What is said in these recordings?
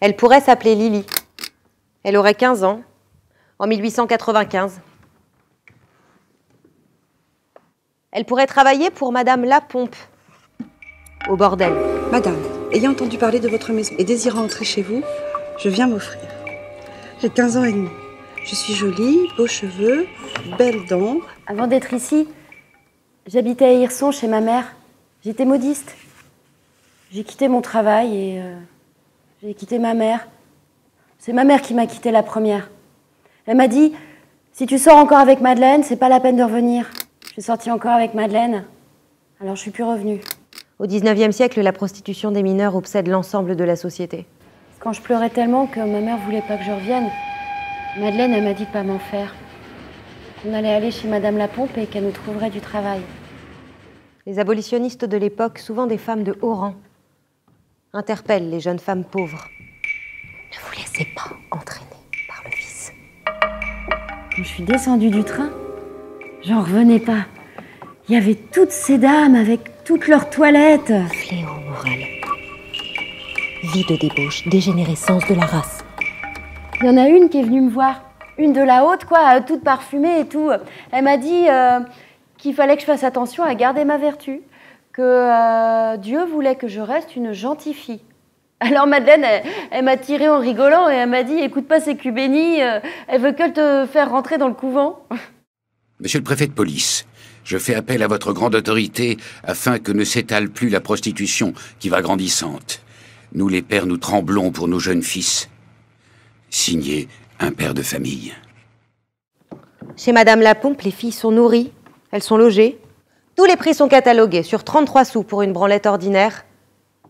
Elle pourrait s'appeler Lily. Elle aurait 15 ans, en 1895. Elle pourrait travailler pour Madame Lapompe, au bordel. Madame, ayant entendu parler de votre maison et désirant entrer chez vous, je viens m'offrir. J'ai 15 ans et demi. Je suis jolie, beaux cheveux, belles dents. Avant d'être ici, j'habitais à Hirson chez ma mère. J'étais modiste. J'ai quitté mon travail et j'ai quitté ma mère. C'est ma mère qui m'a quitté la première. Elle m'a dit, si tu sors encore avec Madeleine, c'est pas la peine de revenir. Je suis sortie encore avec Madeleine, alors je suis plus revenue. Au XIXe siècle, la prostitution des mineurs obsède l'ensemble de la société. Quand je pleurais tellement que ma mère voulait pas que je revienne, Madeleine, elle m'a dit de pas m'en faire. Qu'on allait aller chez Madame Lapompe et qu'elle nous trouverait du travail. Les abolitionnistes de l'époque, souvent des femmes de haut rang, interpellent les jeunes femmes pauvres. Ne vous laissez pas entraîner par le vice. Quand je suis descendue du train, j'en revenais pas. Il y avait toutes ces dames avec toutes leurs toilettes. Fléau moral. Vie de débauche, dégénérescence de la race. Il y en a une qui est venue me voir. Une de la haute, quoi, toute parfumée et tout. Elle m'a dit qu'il fallait que je fasse attention à garder ma vertu. Que Dieu voulait que je reste une gentille fille. Alors Madeleine, elle m'a tirée en rigolant et elle m'a dit « Écoute pas ces culs bénis, elle veut que te faire rentrer dans le couvent. » Monsieur le préfet de police, je fais appel à votre grande autorité afin que ne s'étale plus la prostitution qui va grandissante. Nous les pères, nous tremblons pour nos jeunes fils. Signé un père de famille. Chez Madame Lapompe, les filles sont nourries, elles sont logées. Tous les prix sont catalogués. Sur 33 sous pour une branlette ordinaire,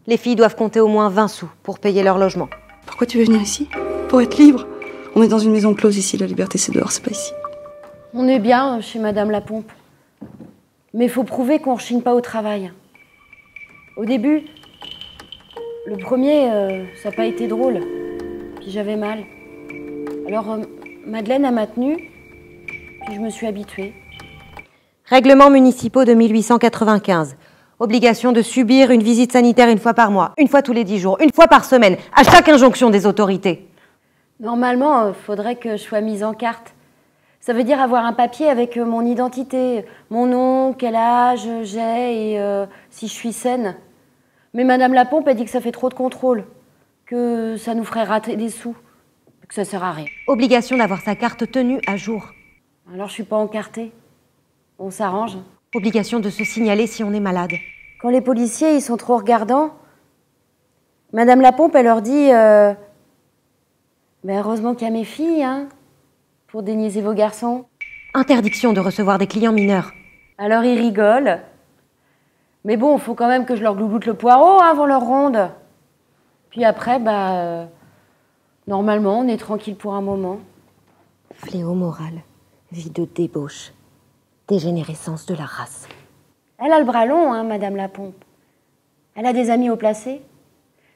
les filles doivent compter au moins 20 sous pour payer leur logement. Pourquoi tu veux venir ici? Pour être libre. On est dans une maison close ici, la liberté c'est dehors, c'est pas ici. On est bien chez Madame Lapompe. Mais il faut prouver qu'on ne rechigne pas au travail. Au début, le premier, ça n'a pas été drôle. Puis j'avais mal. Alors Madeleine m'a tenue, puis je me suis habituée. Règlements municipaux de 1895. Obligation de subir une visite sanitaire une fois par mois, une fois tous les 10 jours, une fois par semaine, à chaque injonction des autorités. Normalement, il faudrait que je sois mise en carte. Ça veut dire avoir un papier avec mon identité, mon nom, quel âge j'ai et si je suis saine. Mais Madame Lapompe a dit que ça fait trop de contrôle, que ça nous ferait rater des sous, que ça sert à rien. Obligation d'avoir sa carte tenue à jour. Alors je suis pas encartée. On s'arrange. Obligation de se signaler si on est malade. Quand les policiers ils sont trop regardants, Madame Lapompe elle leur dit mais heureusement qu'il y a mes filles, hein, pour déniaiser vos garçons. Interdiction de recevoir des clients mineurs. Alors ils rigolent. Mais bon, il faut quand même que je leur glouloute le poireau hein, avant leur ronde. Puis après, normalement, on est tranquille pour un moment. Fléau moral, vie de débauche, dégénérescence de la race. Elle a le bras long, hein, Madame Lapompe. Elle a des amis haut placés.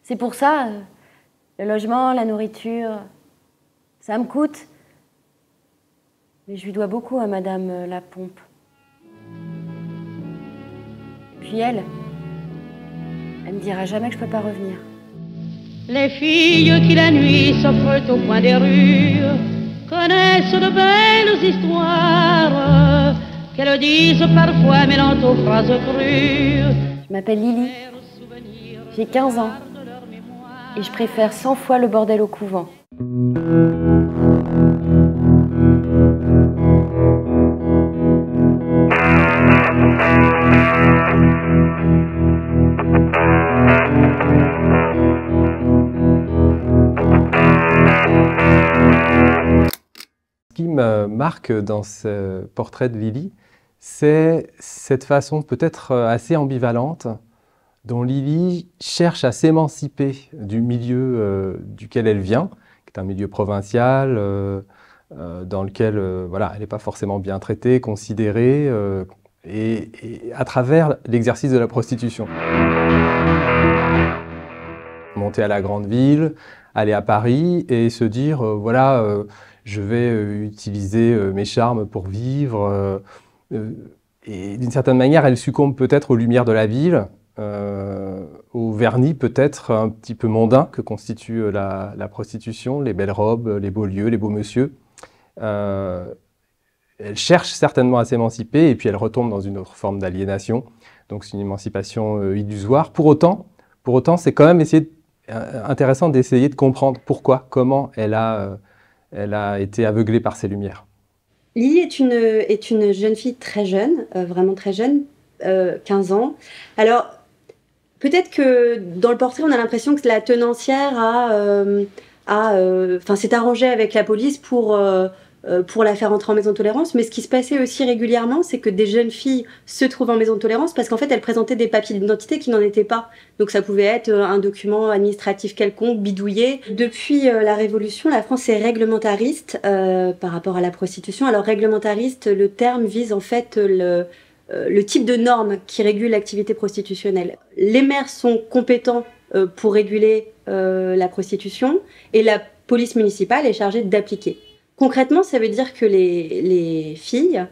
C'est pour ça, le logement, la nourriture, ça me coûte. Mais je lui dois beaucoup à Madame Lapompe. Puis elle me dira jamais que je peux pas revenir. Les filles qui la nuit s'offrent au coin des rues connaissent de belles histoires qu'elles disent parfois mêlant aux phrases crues. Je m'appelle Lily, j'ai 15 ans et je préfère 100 fois le bordel au couvent. Ce qui me marque dans ce portrait de Lily, c'est cette façon peut-être assez ambivalente dont Lily cherche à s'émanciper du milieu duquel elle vient, qui est un milieu provincial, dans lequel voilà, elle n'est pas forcément bien traitée, considérée, et à travers l'exercice de la prostitution. Monter à la grande ville, aller à Paris et se dire, voilà, je vais utiliser mes charmes pour vivre. Et d'une certaine manière, elle succombe peut-être aux lumières de la ville, au vernis peut-être un petit peu mondain que constitue la prostitution, les belles robes, les beaux lieux, les beaux messieurs. Elle cherche certainement à s'émanciper et puis elle retombe dans une autre forme d'aliénation. Donc c'est une émancipation illusoire. Pour autant c'est quand même intéressant d'essayer de comprendre pourquoi, comment elle a été aveuglée par ces lumières. Lily est une jeune fille très jeune, vraiment très jeune, 15 ans. Alors, peut-être que dans le portrait, on a l'impression que la tenancière s'est arrangée avec la police pour la faire entrer en maison de tolérance. Mais ce qui se passait aussi régulièrement, c'est que des jeunes filles se trouvent en maison de tolérance parce qu'en fait, elles présentaient des papiers d'identité qui n'en étaient pas. Donc ça pouvait être un document administratif quelconque, bidouillé. Depuis la Révolution, la France est réglementariste par rapport à la prostitution. Alors réglementariste, le terme vise en fait le type de normes qui régule l'activité prostitutionnelle. Les maires sont compétents pour réguler la prostitution et la police municipale est chargée d'appliquer. Concrètement, ça veut dire que les filles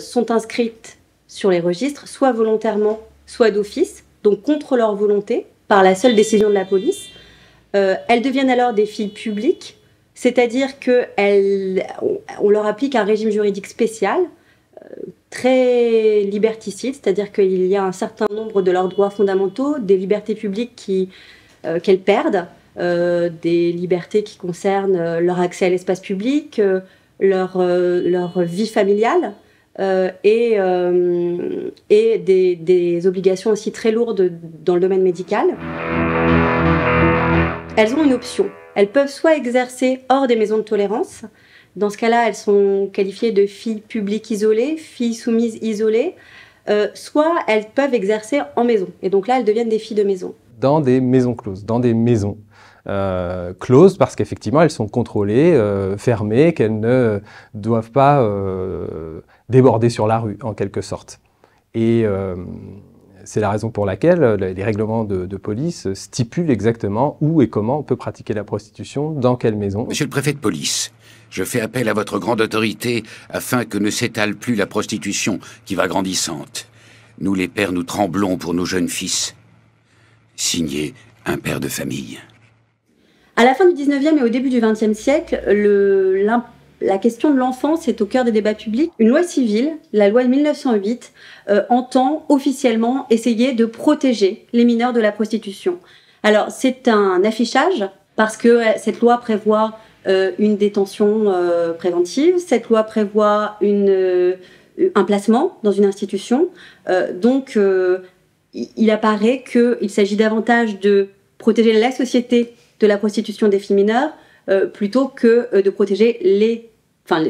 sont inscrites sur les registres, soit volontairement, soit d'office, donc contre leur volonté, par la seule décision de la police. Elles deviennent alors des filles publiques, c'est-à-dire qu'on leur applique un régime juridique spécial, très liberticide, c'est-à-dire qu'il y a un certain nombre de leurs droits fondamentaux, des libertés publiques qu'elles perdent, des libertés qui concernent leur accès à l'espace public, leur vie familiale et des obligations aussi très lourdes dans le domaine médical. Elles ont une option. Elles peuvent soit exercer hors des maisons de tolérance. Dans ce cas-là, elles sont qualifiées de filles publiques isolées, filles soumises isolées, soit elles peuvent exercer en maison. Et donc là, elles deviennent des filles de maison. Dans des maisons closes, dans des maisons closes parce qu'effectivement, elles sont contrôlées, fermées, qu'elles ne doivent pas déborder sur la rue, en quelque sorte. Et c'est la raison pour laquelle les règlements de police stipulent exactement où et comment on peut pratiquer la prostitution, dans quelle maison. Monsieur le préfet de police, je fais appel à votre grande autorité afin que ne s'étale plus la prostitution qui va grandissante. Nous les pères, nous tremblons pour nos jeunes fils. Signé un père de famille. À la fin du 19e et au début du 20e siècle, la question de l'enfance est au cœur des débats publics. Une loi civile, la loi de 1908, entend officiellement essayer de protéger les mineurs de la prostitution. Alors c'est un affichage parce que cette loi prévoit une détention préventive, cette loi prévoit un placement dans une institution. Donc il apparaît qu'il s'agit davantage de protéger la société de la prostitution des filles mineures plutôt que de protéger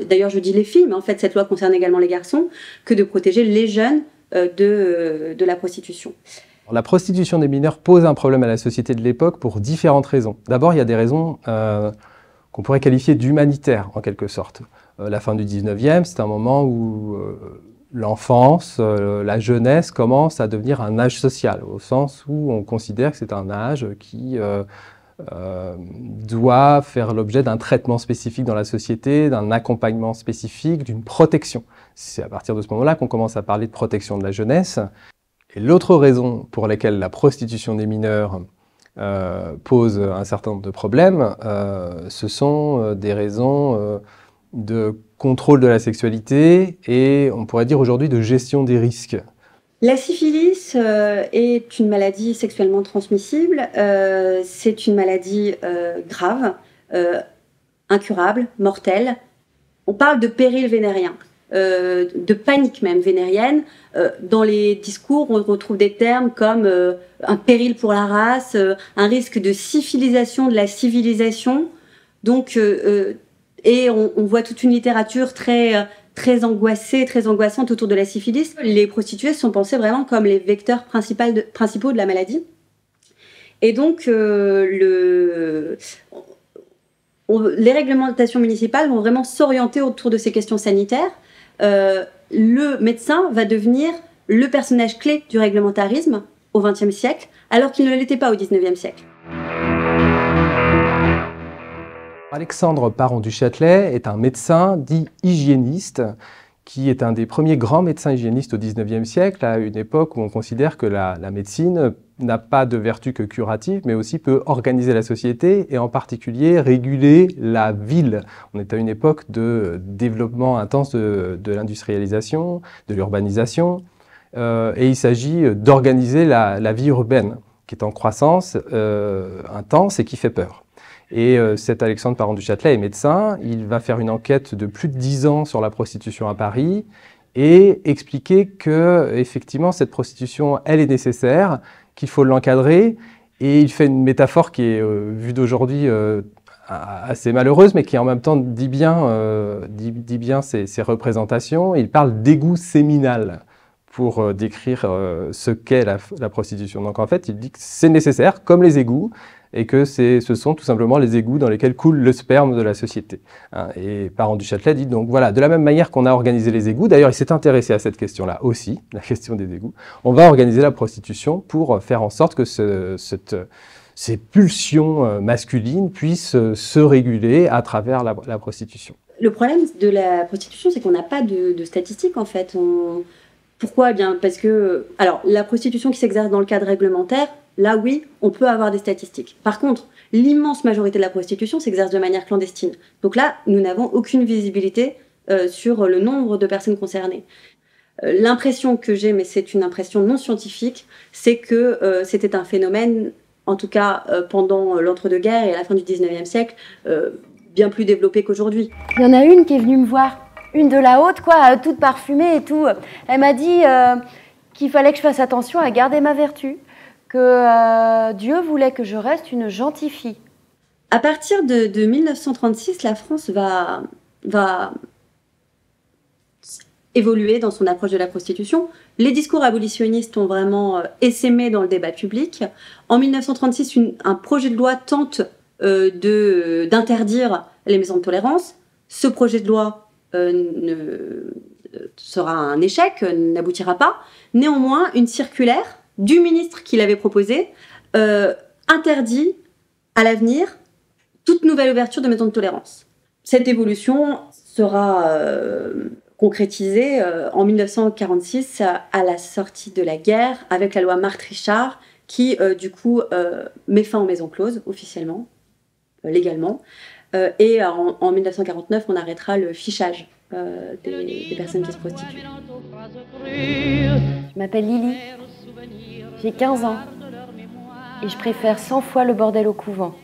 d'ailleurs je dis les filles, mais en fait cette loi concerne également les garçons, que de protéger les jeunes de la prostitution. La prostitution des mineurs pose un problème à la société de l'époque pour différentes raisons. D'abord, il y a des raisons qu'on pourrait qualifier d'humanitaires, en quelque sorte. La fin du 19e, c'est un moment où l'enfance, la jeunesse commence à devenir un âge social, au sens où on considère que c'est un âge qui doit faire l'objet d'un traitement spécifique dans la société, d'un accompagnement spécifique, d'une protection. C'est à partir de ce moment-là qu'on commence à parler de protection de la jeunesse. Et l'autre raison pour laquelle la prostitution des mineurs pose un certain nombre de problèmes, ce sont des raisons de contrôle de la sexualité et, on pourrait dire aujourd'hui, de gestion des risques. La syphilis est une maladie sexuellement transmissible, c'est une maladie grave, incurable, mortelle. On parle de péril vénérien, de panique même vénérienne. Dans les discours, on retrouve des termes comme un péril pour la race, un risque de syphilisation de la civilisation. Donc, et on voit toute une littérature très angoissée, très angoissante autour de la syphilis. Les prostituées sont pensées vraiment comme les vecteurs principaux de la maladie. Et donc, les réglementations municipales vont vraiment s'orienter autour de ces questions sanitaires. Le médecin va devenir le personnage clé du réglementarisme au XXe siècle, alors qu'il ne l'était pas au XIXe siècle. Alexandre Parent du Châtelet est un médecin dit hygiéniste qui est un des premiers grands médecins hygiénistes au XIXe siècle, à une époque où on considère que la médecine n'a pas de vertu que curative, mais aussi peut organiser la société et en particulier réguler la ville. On est à une époque de développement intense de l'industrialisation, de l'urbanisation, et il s'agit d'organiser la vie urbaine, qui est en croissance intense et qui fait peur. Et cet Alexandre Parent du Châtelet est médecin, il va faire une enquête de plus de 10 ans sur la prostitution à Paris et expliquer que, effectivement, cette prostitution, elle est nécessaire, qu'il faut l'encadrer. Et il fait une métaphore qui est, vue d'aujourd'hui, assez malheureuse, mais qui en même temps dit bien ces représentations. Il parle d'égout séminal pour décrire ce qu'est la prostitution. Donc en fait, il dit que c'est nécessaire, comme les égouts, et que ce sont tout simplement les égouts dans lesquels coule le sperme de la société. Et Parent du Châtelet dit donc voilà, de la même manière qu'on a organisé les égouts, d'ailleurs il s'est intéressé à cette question-là aussi, la question des égouts, on va organiser la prostitution pour faire en sorte que ces pulsions masculines puissent se réguler à travers la prostitution. Le problème de la prostitution, c'est qu'on n'a pas de statistiques en fait. Pourquoi ? Eh bien, parce que alors, la prostitution qui s'exerce dans le cadre réglementaire, là oui, on peut avoir des statistiques. Par contre, l'immense majorité de la prostitution s'exerce de manière clandestine. Donc là, nous n'avons aucune visibilité sur le nombre de personnes concernées. L'impression que j'ai, mais c'est une impression non scientifique, c'est que c'était un phénomène, en tout cas pendant l'entre-deux-guerres et à la fin du 19e siècle, bien plus développé qu'aujourd'hui. Il y en a une qui est venue me voir, une de la haute, quoi, toute parfumée et tout. Elle m'a dit qu'il fallait que je fasse attention à garder ma vertu, que Dieu voulait que je reste une gentille fille. À partir de 1936, la France va évoluer dans son approche de la prostitution. Les discours abolitionnistes ont vraiment essaimé dans le débat public. En 1936, un projet de loi tente d'interdire les maisons de tolérance. Ce projet de loi sera un échec, n'aboutira pas. Néanmoins, une circulaire du ministre qui l'avait proposé interdit à l'avenir toute nouvelle ouverture de maisons de tolérance. Cette évolution sera concrétisée en 1946 à la sortie de la guerre avec la loi Marthe-Richard qui du coup met fin aux maisons closes officiellement, légalement. Et en 1949, on arrêtera le fichage des personnes qui se prostituent. Je m'appelle Lily, j'ai 15 ans et je préfère 100 fois le bordel au couvent.